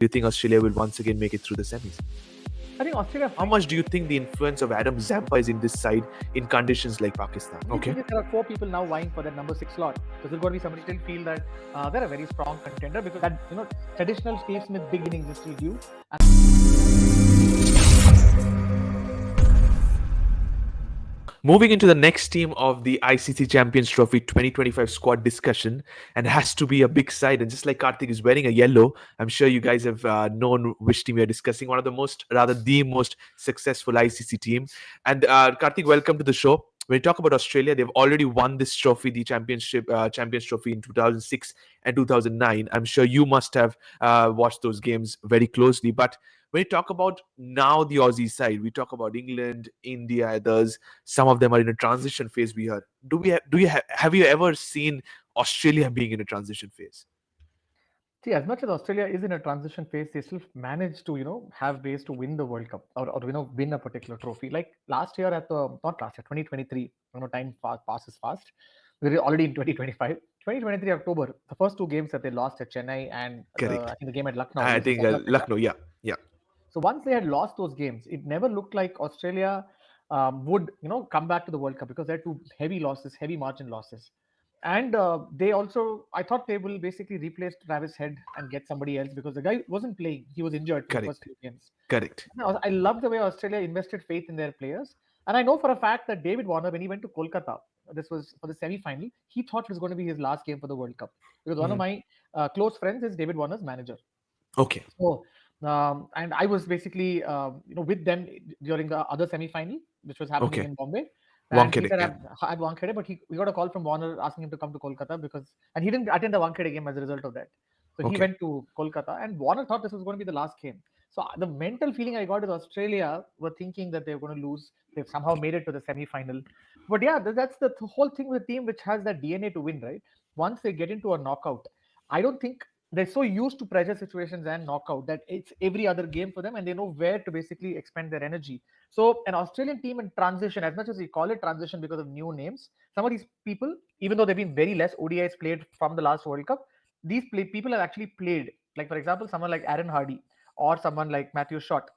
Do you think Australia will once again make it through the semis? I think Australia. How much do you think the influence of Adam Zampa is in this side in conditions like Pakistan? The thing is, there are 4 people now vying for that number 6 slot. So there's going to be somebody still feel that they're a very strong contender because that traditional Steve Smith big innings is still due. Moving into the next team of the ICC Champions Trophy 2025 squad discussion, and has to be a big side. And just like Karthik is wearing a yellow, I'm sure you guys have known which team we are discussing. One of the most, rather the most successful ICC team. And Karthik, welcome to the show. When you talk about Australia, they've already won this trophy, the championship, Champions Trophy in 2006 and 2009. I'm sure you must have watched those games very closely. But when you talk about now the Aussie side, we talk about England, India, others. Some of them are in a transition phase. We heard. Have you ever seen Australia being in a transition phase? See, as much as Australia is in a transition phase, they still manage to, have ways to win the World Cup or win a particular trophy. Like last year not last year, 2023, time passes fast. We're already in 2025. 2023 October, the first 2 games that they lost at Chennai and Correct. I think the game at Lucknow I versus think South Africa. Lucknow. Yeah, yeah. So once they had lost those games, it never looked like Australia would, come back to the World Cup because they had 2 heavy margin losses. And they also, I thought they will basically replace Travis Head and get somebody else because the guy wasn't playing. He was injured for the first Correct. few games. Correct. Now, I love the way Australia invested faith in their players. And I know for a fact that David Warner, when he went to Kolkata, this was for the semi-final, he thought it was going to be his last game for the World Cup. Because one of Mhm. my close friends is David Warner's manager. Okay. So, and I was basically, with them during the other semi-final, which was happening Okay. in Bombay. And he Wankhede. said, Yeah. I had Wankhede, but we got a call from Warner asking him to come to Kolkata and he didn't attend the Wankhede game as a result of that. So he Okay. went to Kolkata, and Warner thought this was going to be the last game. So the mental feeling I got is Australia were thinking that they were going to lose. They've somehow made it to the semi-final. But yeah, that's the whole thing with a team which has that DNA to win, right? Once they get into a knockout, I don't think they're so used to pressure situations and knockout that it's every other game for them, and they know where to basically expend their energy. So an Australian team in transition, as much as we call it transition because of new names, some of these people, even though they've been very less ODIs played from the last World Cup, people have actually played. Like for example, someone like Aaron Hardy or someone like Matthew Shott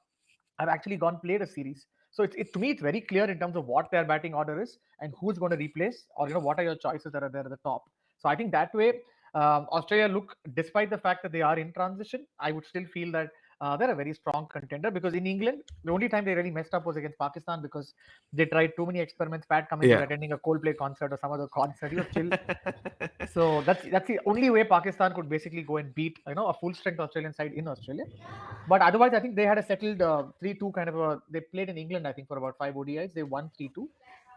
have actually gone played a series. So to me, it's very clear in terms of what their batting order is and who's going to replace, or what are your choices that are there at the top. So I think that way, Australia look, despite the fact that they are in transition, I would still feel that they're a very strong contender because in England, the only time they really messed up was against Pakistan because they tried too many experiments. Pat Cummins was Yeah. attending a Coldplay concert or some other concert. He was chill. So that's the only way Pakistan could basically go and beat a full strength Australian side in Australia. But otherwise, I think they had a settled 3-2 kind of they played in England, I think, for about 5 ODIs. They won 3-2.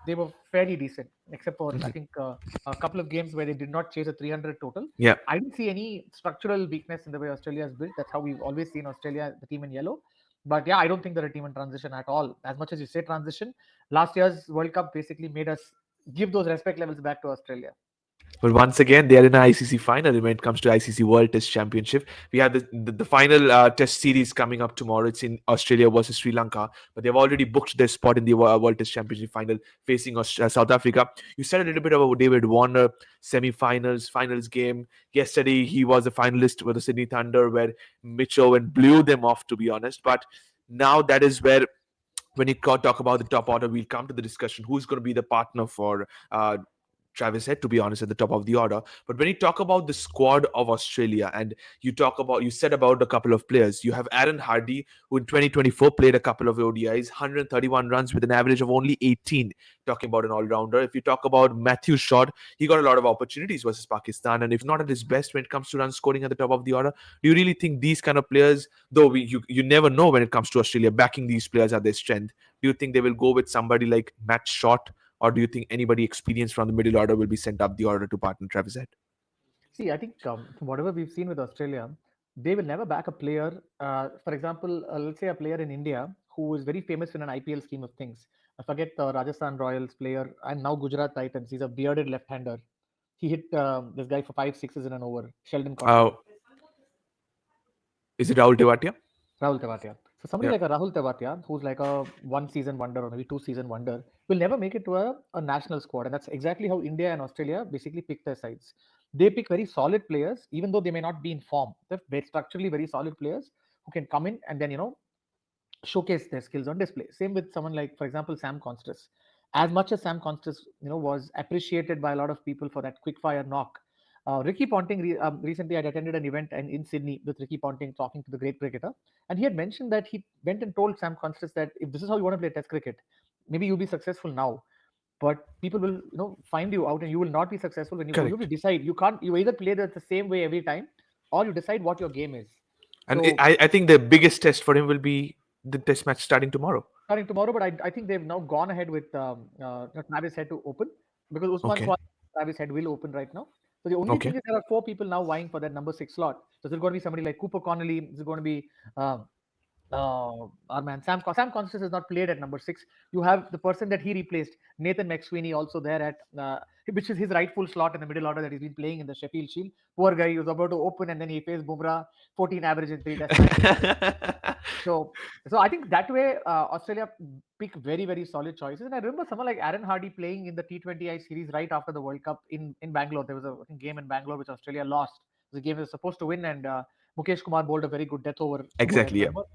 They were fairly decent, except for, I Mhm. think, a couple of games where they did not chase a 300 total. Yeah. I didn't see any structural weakness in the way Australia is built. That's how we've always seen Australia, the team in yellow. But yeah, I don't think they're a team in transition at all. As much as you say transition, last year's World Cup basically made us give those respect levels back to Australia. But once again, they are in an ICC final when it comes to ICC World Test Championship. We have the final Test series coming up tomorrow. It's in Australia versus Sri Lanka, but they've already booked their spot in the World Test Championship final facing South Africa. You said a little bit about David Warner semi-finals, finals game. Yesterday, he was a finalist with the Sydney Thunder, where Mitch Owen blew them off, to be honest. But now that is where when you talk about the top order, we'll come to the discussion who's going to be the partner for Travis Head, to be honest, at the top of the order. But when you talk about the squad of Australia and you said about a couple of players, you have Aaron Hardy, who in 2024 played a couple of ODIs, 131 runs with an average of only 18, talking about an all-rounder. If you talk about Matthew Short, he got a lot of opportunities versus Pakistan, and if not at his best when it comes to run scoring at the top of the order, do you really think these kind of players, though you never know when it comes to Australia, backing these players at their strength, do you think they will go with somebody like Matt Short, or do you think anybody experienced from the middle order will be sent up the order to partner Travis Head? See, I think from whatever we've seen with Australia, they will never back a player. For example, let's say a player in India who is very famous in an IPL scheme of things. I forget the Rajasthan Royals player and now Gujarat Titans. He's a bearded left-hander. He hit this guy for 5 sixes in an over. Sheldon Uh, Cottrell, is it Rahul Tewatia? Rahul Tewatia. So somebody Yeah. like a Rahul Tewatia, who's like a one-season wonder or maybe two-season wonder, will never make it to a national squad, and that's exactly how India and Australia basically pick their sides. they pick very solid players, even though they may not be in form. They're very structurally very solid players who can come in and then showcase their skills on display. Same with someone like, for example, Sam Constas. As much as Sam Constas, was appreciated by a lot of people for that quick fire knock. Ricky Ponting recently had attended an event in Sydney with Ricky Ponting talking to the great cricketer, and he had mentioned that he went and told Sam Constas that if this is how you want to play Test cricket, maybe you'll be successful now, but people will find you out and you will not be successful when you go. You will Correct. decide. You either play the same way every time, or you decide what your game is. And So I think the biggest test for him will be the test match starting tomorrow. starting tomorrow, but I think they've now gone ahead with Travis Head to open, because Usman Okay. Khawaja, Travis Head will open right now. So the only thing Okay. is there are four people now vying for that number six slot. So is it going to be somebody like Cooper Connolly? Is it going to be our man Sam Constant has not played at number six. You have the person that he replaced, Nathan McSweeney, also there at which is his rightful slot in the middle order that he's been playing in the Sheffield Shield. Poor guy, he was about to open and then he faced Bumrah, 14 average in three test matches. So, so I think that way Australia pick very very solid choices. And I remember someone like Aaron Hardy playing in the T20I series right after the World Cup in Bangalore. There was a I think, game in Bangalore which Australia lost. It was a game they were supposed to win, and Mukesh Kumar bowled a very good death over to Exactly. Yeah. Remember.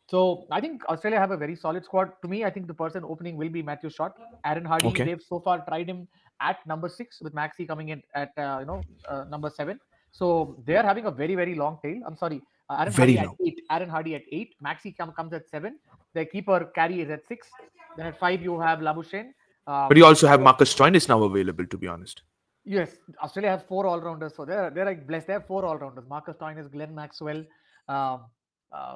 So I think Australia have a very solid squad. To me, I think the person opening will be Matthew Shott. Aaron Hardy, Okay. they've so far tried him at number six with Maxi coming in at number seven. So they are having a very very long tail. I'm sorry, Aaron Very Hardy at long. eight. Aaron Hardy at eight. Maxi comes at seven. Their keeper carry is at six. Then at five you have Labuschagne. But you Um, also have Marcus Stoinis is now available. To be honest, yes, Australia has four all rounders, so they're like blessed. They have four all rounders. Marcus Stoinis, Glenn Maxwell. Um,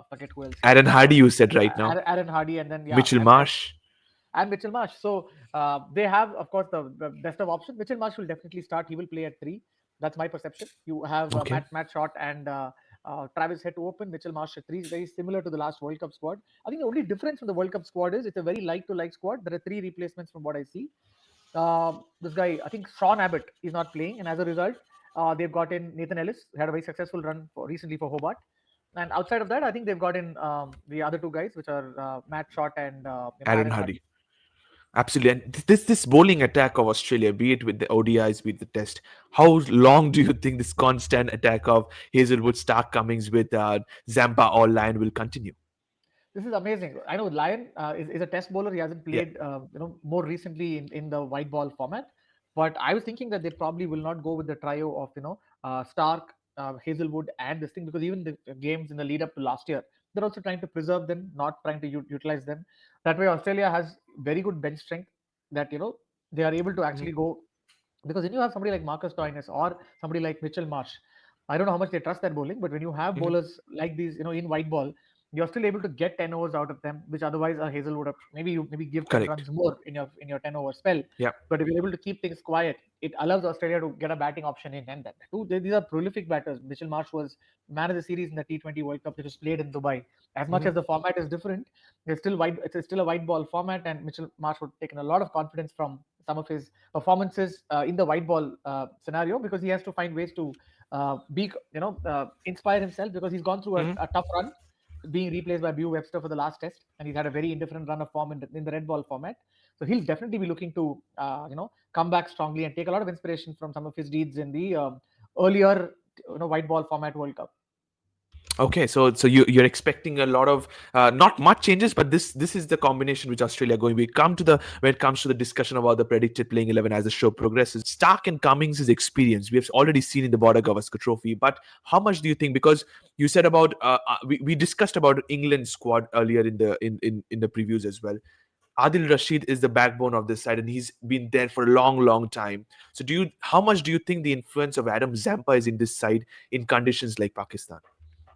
Forget who else here. Aaron Hardy, you said right now. Aaron Hardy, and then yeah, Mitchell Marsh. and Mitchell Marsh. So they have, of course, the best of options. Mitchell Marsh will definitely start. He will play at three. That's my perception. You have Okay. Matt Short and Travis Head to open. Mitchell Marsh at three is very similar to the last World Cup squad. I think the only difference from the World Cup squad is it's a very like to like squad. There are three replacements from what I see. This guy, I think Sean Abbott is not playing, and as a result, they've got in Nathan Ellis, who had a very successful run recently for Hobart. And outside of that, I think they've got in the other two guys, which are Matt Short and Aaron Aaron Hardy. Hardy. Absolutely. And this bowling attack of Australia, be it with the ODIs, be it the Test, how long do you think this constant attack of Hazelwood, Stark, Cummings with Zampa or Lyon will continue? This is amazing. I know Lyon is a test bowler. He hasn't Yeah. played, more recently in the white ball format. But I was thinking that they probably will not go with the trio of Stark, Hazelwood, and this thing, because even the games in the lead up to last year, they're also trying to preserve them, not trying to utilize them. That way, Australia has very good bench strength that they are able to Mhm. actually go, because when you have somebody like Marcus Stoinis or somebody like Mitchell Marsh, I don't know how much they trust their bowling, but when you have Mhm. bowlers like these, in white ball, you're still able to get 10 overs out of them, which otherwise a Hazel would have maybe you maybe give 10 Correct. runs more in your 10 over spell. Yeah. But if you're able to keep things quiet, it allows Australia to get a batting option in. And that too, these are prolific batters. Mitchell Marsh was man of the series in the T20 World Cup, which was played in Dubai. As much Mhm. as the format is different, it's still a white ball format, and Mitchell Marsh would taken a lot of confidence from some of his performances in the white ball scenario, because he has to find ways to inspire himself, because he's gone through Mhm. a tough run being replaced by Bew Webster for the last test, and he's had a very indifferent run of form in the red ball format. So he'll definitely be looking to come back strongly and take a lot of inspiration from some of his deeds in the earlier white ball format World Cup. Okay, so you're expecting a lot of not much changes, but this is the combination which Australia are going. We come to the when it comes to the discussion about the predicted playing 11 as the show progresses. Stark and Cummings is experience. We have already seen in the Border Gavaskar Trophy, but how much do you think? Because you said about we discussed about England squad earlier in the in the previews as well. Adil Rashid is the backbone of this side, and he's been there for a long time. So how much do you think the influence of Adam Zampa is in this side in conditions like Pakistan?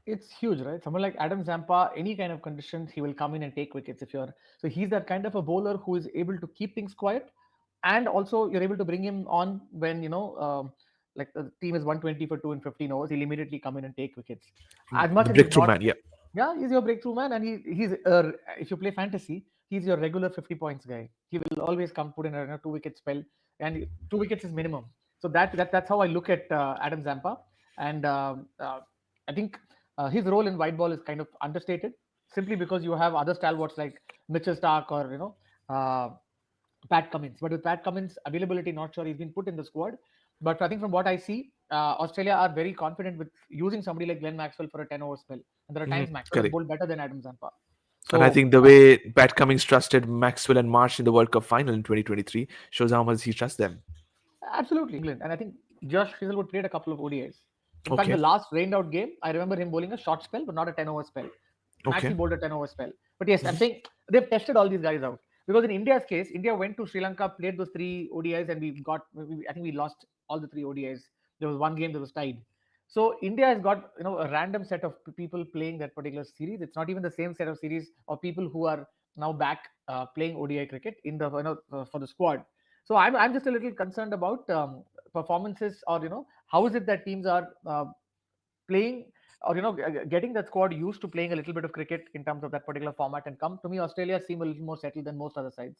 It's huge, right? Someone like Adam Zampa, any kind of conditions, he will come in and take wickets. If you're so, he's that kind of a bowler who is able to keep things quiet, and also you're able to bring him on when like the team is 120 for 2 in 15 overs. He'll immediately come in and take wickets. As much The as he's breakthrough not, man, yeah. yeah, he's your breakthrough man, and he's if you play fantasy, he's your regular 50 points guy. He will always come put in a 2 wicket spell, and 2 wickets is minimum. So that's how I look at Adam Zampa, and I think his role in white ball is kind of understated, simply because you have other stalwarts like Mitchell Stark or uh, Pat Cummins. But with Pat Cummins' availability, not sure he's been put in the squad. But I think from what I see, Australia are very confident with using somebody like Glenn Maxwell for a 10-over spell. And there are times Maxwell has Correct. bowled better than Adam Zampa. And I So think the way Pat Cummings trusted Maxwell and Marsh in the World Cup final in 2023 shows how much he trusts them. absolutely, England. And I think Josh Hazelwood played a couple of ODIs. In fact, the Okay. last rained out game, I remember him bowling a short spell, but not a 10-over spell. Maxi Okay. bowled a 10-over spell. But yes, I'm saying they've tested all these guys out. Because in India's case, India went to Sri Lanka, played those three ODIs, and I think we lost all the three ODIs. There was one game that was tied. So India has got a random set of people playing that particular series. It's not even the same set of series of people who are now back playing ODI cricket in the for the squad. So I'm just a little concerned about performances, or how is it that teams are playing, or getting that squad used to playing a little bit of cricket in terms of that particular format. And come to me, Australia seem a little more settled than most other sides.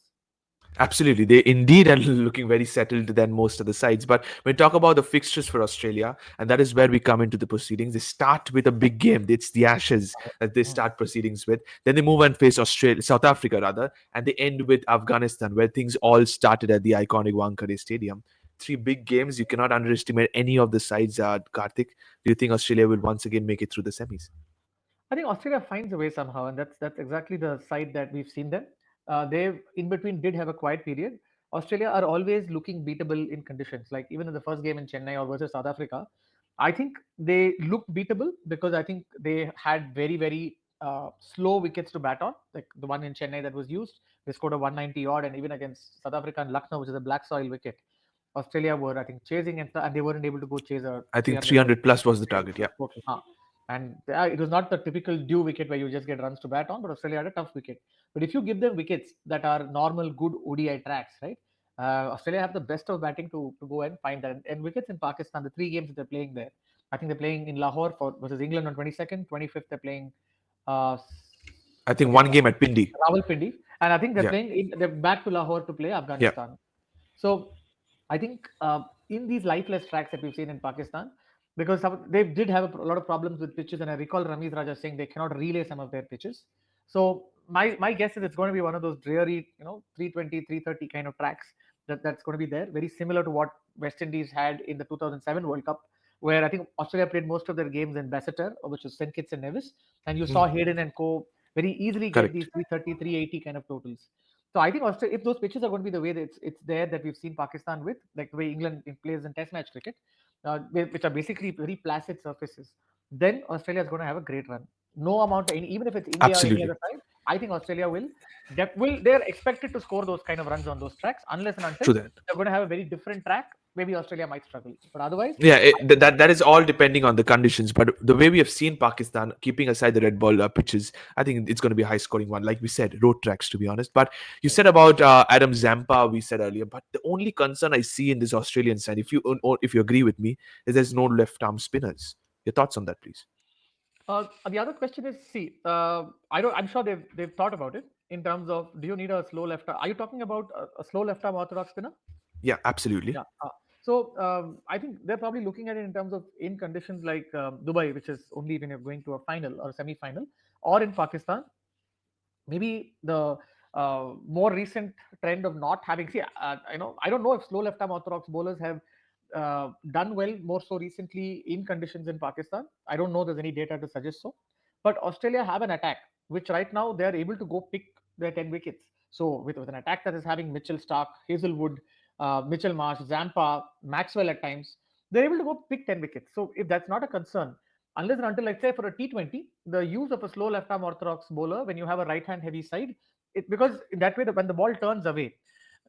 Absolutely. They indeed are looking very settled than most of the sides. But when we talk about the fixtures for Australia, and that is where we come into the proceedings, they start with a big game. It's the Ashes that they Mm. start proceedings with. Then they move and face Australia, South Africa rather, and they end with Afghanistan, where things all started at the iconic Wankhede Stadium. Three big games. You cannot underestimate any of the sides, Karthik. Do you think Australia will once again make it through the semis? I think Australia finds a way somehow, and that's exactly the side that we've seen them. They in between did have a quiet period. Australia are always looking beatable in conditions, like even in the first game in Chennai or versus South Africa. I think they looked beatable because I think they had very slow wickets to bat on, like the one in Chennai that was used. They scored a 190 odd, and even against South Africa and Lucknow, which is a black soil wicket, Australia were, I think, chasing, and they weren't able to go chase a I think 300 or 300 plus was the 300 target. Yeah. plus total. Huh. And it was not the typical dew wicket where you just get runs to bat on, but Australia had a tough wicket. But if you give them wickets that are normal, good ODI tracks, right? Australia have the best of batting to go and find that. And wickets in Pakistan, the three games that they're playing there, I think they're playing in Lahore for versus England on 22nd, 25th they're playing. Uh, I think Forget one that. game at Pindi. Rawalpindi, and I think they're Yeah. playing. They're back to Lahore to play Yeah. Afghanistan. So I think in these lifeless tracks that we've seen in Pakistan, because they did have a lot of problems with pitches, and I recall Ramiz Raja saying they cannot relay some of their pitches. So my guess is it's going to be one of those dreary, 320, 330 kind of tracks that's going to be there, very similar to what West Indies had in the 2007 World Cup, where I think Australia played most of their games in Basseterre, which is St Kitts and Nevis, and you saw Hayden and Co very easily get these Correct. 330, 380 kind of totals. So I think Australia, if those pitches are going to be the way that it's there that we've seen Pakistan with, like the way England plays in Test match cricket, which are basically very placid surfaces, then Australia is going to have a great run. No amount, even if it's India or any Absolutely. other side, I think Australia they're expected to score those kind of runs on those tracks, unless and until True that. they're going to have a very different track. Maybe Australia might struggle, but otherwise, Yeah, that is all depending on the conditions. But the way we have seen Pakistan, keeping aside the red ball pitches, I think it's going to be a high scoring one. Like we said, road tracks, to be honest. But you said about Adam Zampa, we said earlier. But the only concern I see in this Australian side, if you agree with me, is there's no left arm spinners. Your thoughts on that, please? the other question is, see, I don't. I'm sure they've thought about it in terms of, do you need a slow left arm? Are you talking about a slow left arm orthodox spinner? Yeah, absolutely. Yeah. So I think they're probably looking at it in terms of in conditions like Dubai, which is only when you're going to a final or a semi-final, or in Pakistan, maybe the more recent trend of not having. See, I don't know if slow left arm orthodox bowlers have done well more so recently in conditions in Pakistan. I don't know there's any data to suggest so, but Australia have an attack which right now they are able to go pick their 10 wickets. So with an attack that is having Mitchell Stark, Hazelwood, Mitchell Marsh, Zampa, Maxwell at times, they're able to go pick 10 wickets. So if that's not a concern, unless and until, let's say, for a T20, the use of a slow left arm orthodox bowler when you have a right hand heavy side, because in that way, when the ball turns away,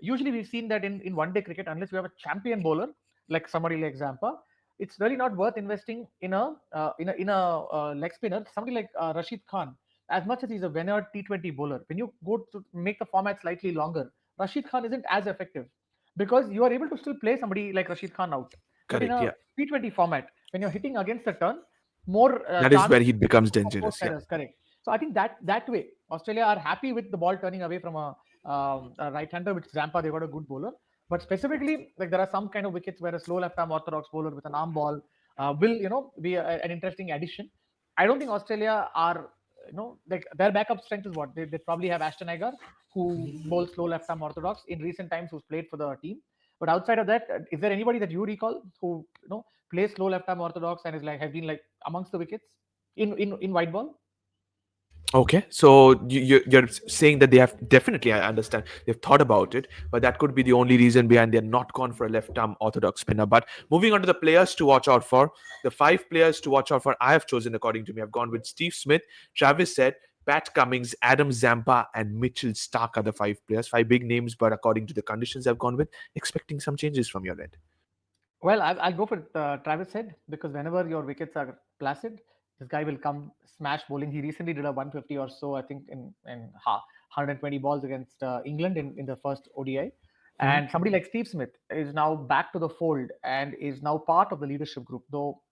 usually we've seen that in one day cricket, unless you have a champion bowler like somebody like Zampa, it's really not worth investing in a leg spinner. Somebody like Rashid Khan, as much as he's a veneered T20 bowler, when you go to make the format slightly longer, Rashid Khan isn't as effective because you are able to still play somebody like Rashid Khan out. But in Correct. a Yeah, T20 format, when you're hitting against the turn, more that is chance where he becomes of four dangerous. Yeah, siders, correct. So I think that way, Australia are happy with the ball turning away from a right-hander, which Zampa they got a good bowler. But specifically, like there are some kind of wickets where a slow left-arm orthodox bowler with an arm ball will be an interesting addition. I don't think Australia are like their backup strength is what they probably have Ashton Agar who bowls slow left-arm orthodox in recent times who's played for the team. But outside of that, is there anybody that you recall who plays slow left arm orthodox and is like have been like amongst the wickets in white ball? Okay, so you're saying that they have definitely, I understand, they've thought about it, but that could be the only reason behind they're not gone for a left arm orthodox spinner. But moving on to the players to watch out for, the five players to watch out for, I have chosen according to me. I've gone with Steve Smith, Travis said, Pat Cummings, Adam Zampa, and Mitchell Stark are the five players. Five big names, but according to the conditions I've gone with, expecting some changes from your end. Well, I'll go for Travis Head because whenever your wickets are placid, this guy will come smash bowling. He recently did a 150 or so, I think, in 120 balls against England in the first ODI. Mhm. And somebody like Steve Smith is now back to the fold and is now part of the leadership group. Though,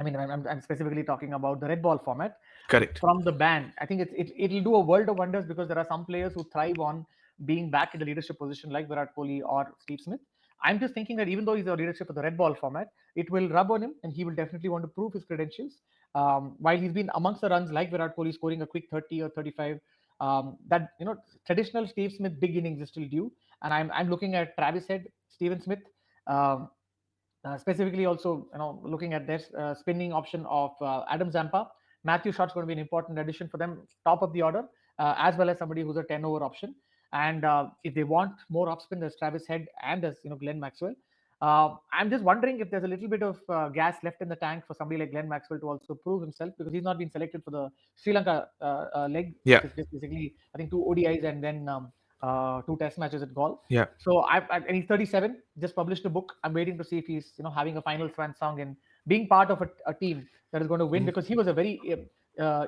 I mean, I'm specifically talking about the red ball format Correct. from the ban. I think it'll do a world of wonders because there are some players who thrive on being back in the leadership position like Virat Kohli or Steve Smith. I'm just thinking that even though he's a leadership of the red ball format, it will rub on him and he will definitely want to prove his credentials. While he's been amongst the runs like Virat Kohli scoring a quick 30 or 35, that traditional Steve Smith big innings is still due. And I'm looking at Travis Head, Steven Smith. Um, Specifically, also looking at this spinning option of Adam Zampa, Matthew Shot's going to be an important addition for them, top of the order, as well as somebody who's a 10 over option. And if they want more upspin, there's Travis Head and there's Glenn Maxwell. I'm just wondering if there's a little bit of gas left in the tank for somebody like Glenn Maxwell to also prove himself because he's not been selected for the Sri Lanka leg, Yeah. which is just basically I think two ODIs and then two Test matches at Gaul. Yeah. So and he's 37. Just published a book. I'm waiting to see if he's having a final swan song and being part of a team that is going to win Mhm. because he was a very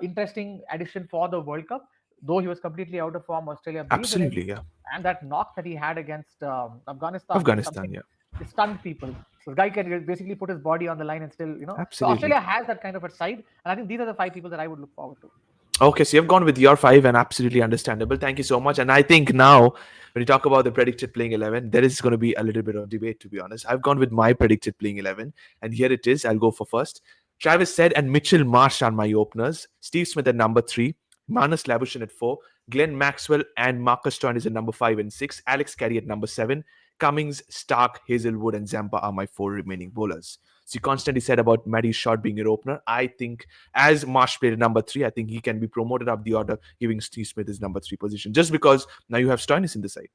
interesting addition for the World Cup. Though he was completely out of form, Australia breathed a leg, Absolutely. Yeah. and that knock that he had against Afghanistan is Afghanistan. something Yeah. it stunned people. So the guy can basically put his body on the line and still. So Absolutely. Australia has that kind of a side, and I think these are the five people that I would look forward to. Okay, so you've gone with your five, and absolutely understandable. Thank you so much. And I think now, when you talk about the predicted playing 11, there is going to be a little bit of debate, to be honest. I've gone with my predicted playing 11, and here it is. I'll go for first. Travis said, and Mitchell Marsh are my openers. Steve Smith at number three. Manas Labuschagne at four. Glenn Maxwell and Marcus Stoinis at number five and six. Alex Carey at number seven. Cummings, Stark, Hazelwood, and Zampa are my four remaining bowlers. So you constantly said about Matty Short being your opener. I think as Marsh played at number three, I think he can be promoted up the order, giving Steve Smith his number three position, just because now you have Stoinis in the side.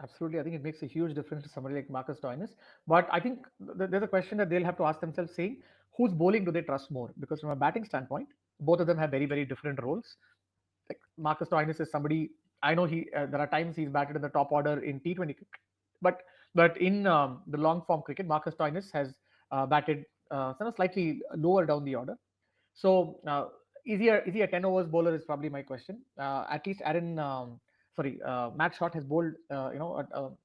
Absolutely, I think it makes a huge difference to somebody like Marcus Stoinis. But I think there's a question that they'll have to ask themselves, saying, whose bowling do they trust more? Because from a batting standpoint, both of them have very, very different roles. Like Marcus Stoinis is somebody I know he. There are times he's batted in the top order in T20 cricket, but in the long form cricket, Marcus Stoinis has batted slightly lower down the order. So is he a 10 overs bowler is probably my question. At least Matt Short has bowled.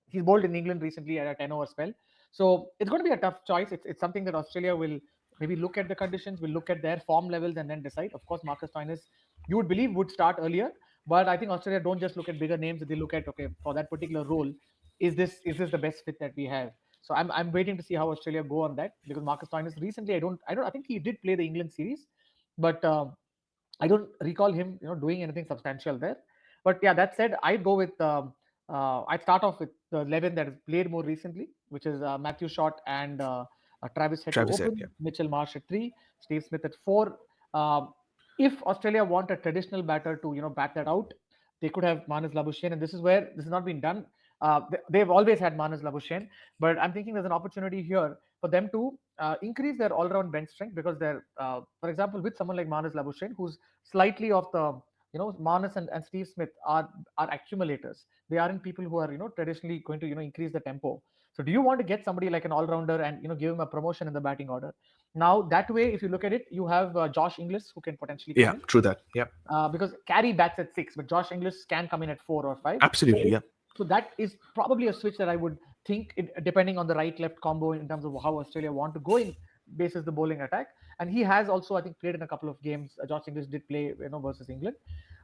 He's bowled in England recently at a 10 over spell. So it's going to be a tough choice. It's something that Australia will maybe look at the conditions, will look at their form levels, and then decide. Of course, Marcus Stoinis, you would believe, would start earlier, but I think Australia don't just look at bigger names. They look at, okay, for that particular role, is this the best fit that we have? So I'm waiting to see how Australia go on that because Marcus Stoinis recently I think he did play the England series, but I don't recall him doing anything substantial there. But yeah, that said, I'd go with I'd start off with the 11 that has played more recently, which is Matthew Short and Travis Head to Travis said, yeah. open, Mitchell Marsh at three, Steve Smith at four. Um, if Australia want a traditional batter to bat that out, they could have Manas Labuschagne, and this is where this has not been done. They've always had Manas Labuschagne, but I'm thinking there's an opportunity here for them to increase their all-round bench strength because they're, for example, with someone like Manas Labuschagne, who's slightly of the, Manas and Steve Smith are accumulators. They aren't people who are, traditionally going to, increase the tempo. So do you want to get somebody like an all-rounder and, give him a promotion in the batting order? Now, that way, if you look at it, you have Josh Inglis who can potentially come Yeah, in true that. Yeah, because Carey bats at six, but Josh Inglis can come in at four or five. absolutely. Yeah, So that is probably a switch that I would think, depending on the right-left combo in terms of how Australia want to go in basis the bowling attack. And he has also, I think, played in a couple of games. Josh Inglis did play, versus England.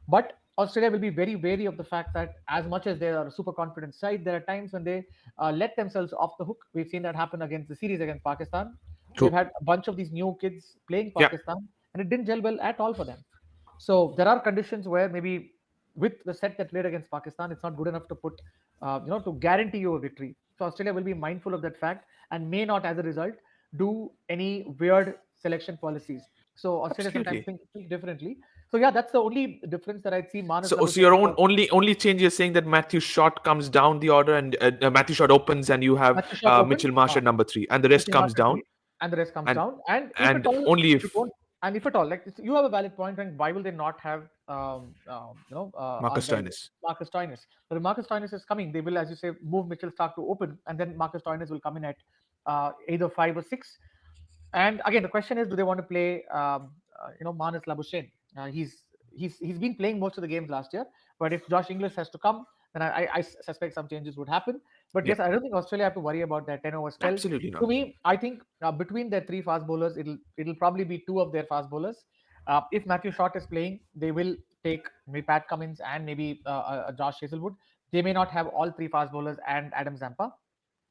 But Australia will be very wary of the fact that as much as they are a super confident side, there are times when they let themselves off the hook. We've seen that happen against the series against Pakistan. They've true. had a bunch of these new kids playing Yeah, Pakistan, and it didn't gel well at all for them. So there are conditions where maybe with the set that played against Pakistan, it's not good enough to put, to guarantee you a victory. So Australia will be mindful of that fact and may not, as a result, do any weird selection policies. So Australia sometimes Absolutely. think differently. So yeah, that's the only difference that I'd see Manas So Labuschagne your for. only change, you're saying that Matthew Short comes down the order, and Matthew Short opens, and you have Matthew Shot opens, Mitchell Marsh at number 3, and the rest Mitchell Marsh comes at down. 3, and the rest comes and down. And if at and all only you if don't, and if at all, like you have a valid point, and why will they not have, our Marcus guy Stoinis. Marcus Stoinis? But if Marcus Stoinis is coming, they will, as you say, move Mitchell Stark to open, and then Marcus Stoinis will come in at either 5 or 6. And again, the question is, do they want to play, Manas Labuschagne? He's been playing most of the games last year, but if Josh Inglis has to come, then I suspect some changes would happen. But Yeah, yes, I don't think Australia have to worry about that 10 over spell. absolutely To not. me, I think between their three fast bowlers, it'll probably be two of their fast bowlers. If Matthew Short is playing, they will take maybe Pat Cummins and maybe Josh Hazelwood. They may not have all three fast bowlers and Adam Zampa,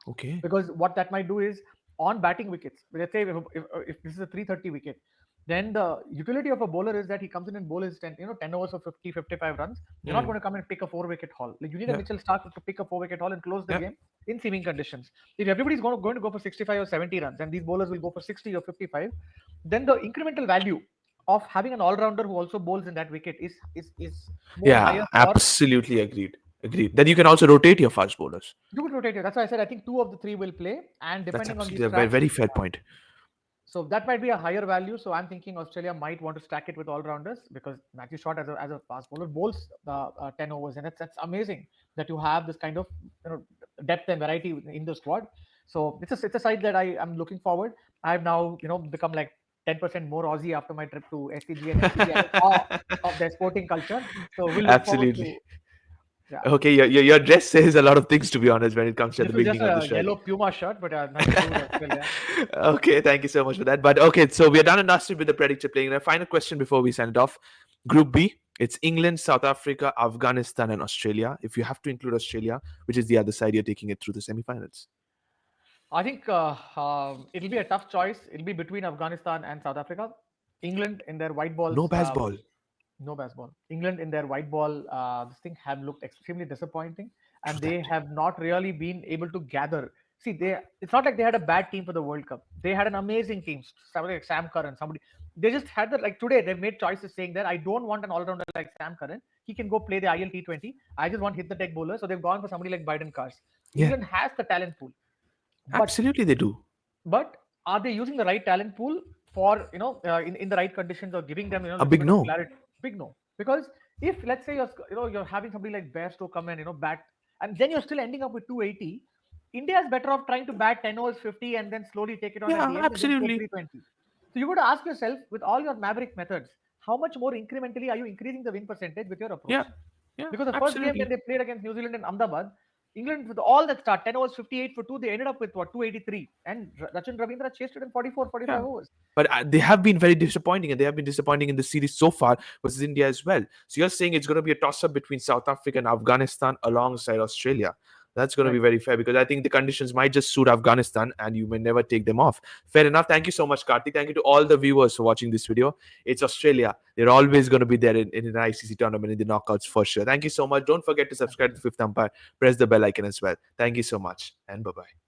Okay. because what that might do is, on batting wickets, let's say if this is a 330 wicket, then the utility of a bowler is that he comes in and bowl his 10 overs for 50-55 runs. You're not Mm, going to come and pick a 4 wicket haul. Like, you need a yeah, Mitchell Stark to pick a 4 wicket haul and close the yeah, game in seeming conditions. If everybody's going to go for 65 or 70 runs, and these bowlers will go for 60 or 55, then the incremental value of having an all-rounder who also bowls in that wicket is more higher yeah. for. Absolutely agreed. Agreed. Then you can also rotate your fast bowlers. You could rotate it. That's why I said I think two of the three will play, and That's depending on absolutely these a very, tracks, very fair point. so that might be a higher value. So I'm thinking Australia might want to stack it with all rounders, because Matthew Short, as a fast bowler, bowls 10 overs, and that's amazing that you have this kind of, depth and variety in the squad. So it's a side that I am looking forward. I've now, become like 10% more Aussie after my trip to SCG and SCG. I'm in awe of their sporting culture. So we'll look forward Absolutely. to, yeah. Okay, your dress says a lot of things, to be honest, when it comes to the This was just beginning of the a show. yellow Puma shirt, but nothing to do with Australia. Okay, thank you so much for that. But okay, so we are done and dusted with the predictor playing. And a final question before we send it off. Group B, it's England, South Africa, Afghanistan, and Australia. If you have to include Australia, which is the other side, you're taking it through the semi-finals. I think it'll be a tough choice. It'll be between Afghanistan and South Africa. England in their white balls, No Bazball. no baseball. England in their white ball, this thing have looked extremely disappointing, True and they that. have not really been able to gather. See, it's not like they had a bad team for the World Cup. They had an amazing team. Somebody like Sam Curran, somebody. They just had that, like today. They've made choices saying that I don't want an all-rounder like Sam Curran. He can go play the ILT20. I just want hit the deck bowler. So they've gone for somebody like Biden Cars. Yeah, England has the talent pool, but absolutely they do. are they using the right talent pool for, in the right conditions, or giving them, A little big bit of no. clarity? Big no. Because if, let's say, you're having somebody like Bairstow come and, bat, and then you're still ending up with 280, India is better off trying to bat 10 overs 50 and then slowly take it on at Yeah, the end and then play absolutely. 320. So you got to ask yourself, with all your maverick methods, how much more incrementally are you increasing the win percentage with your Yeah, approach? yeah, Because the first game when absolutely. they played against New Zealand in Ahmedabad, England, with all that start, 10 overs 58 for 2, they ended up with what, 283, and Rachin Ravindra chased it in 44 45 Yeah. overs. But they have been very disappointing, and they have been disappointing in the series so far versus India as well. So you're saying it's going to be a toss up between South Africa and Afghanistan alongside Australia. That's going to be Right. very fair, because I think the conditions might just suit Afghanistan and you may never take them off. Fair enough. Thank you so much, Karthik. Thank you to all the viewers for watching this video. It's Australia. They're always going to be there in an ICC tournament in the knockouts for sure. Thank you so much. Don't forget to subscribe to the Fifth Umpire. Press the bell icon as well. Thank you so much, and bye bye.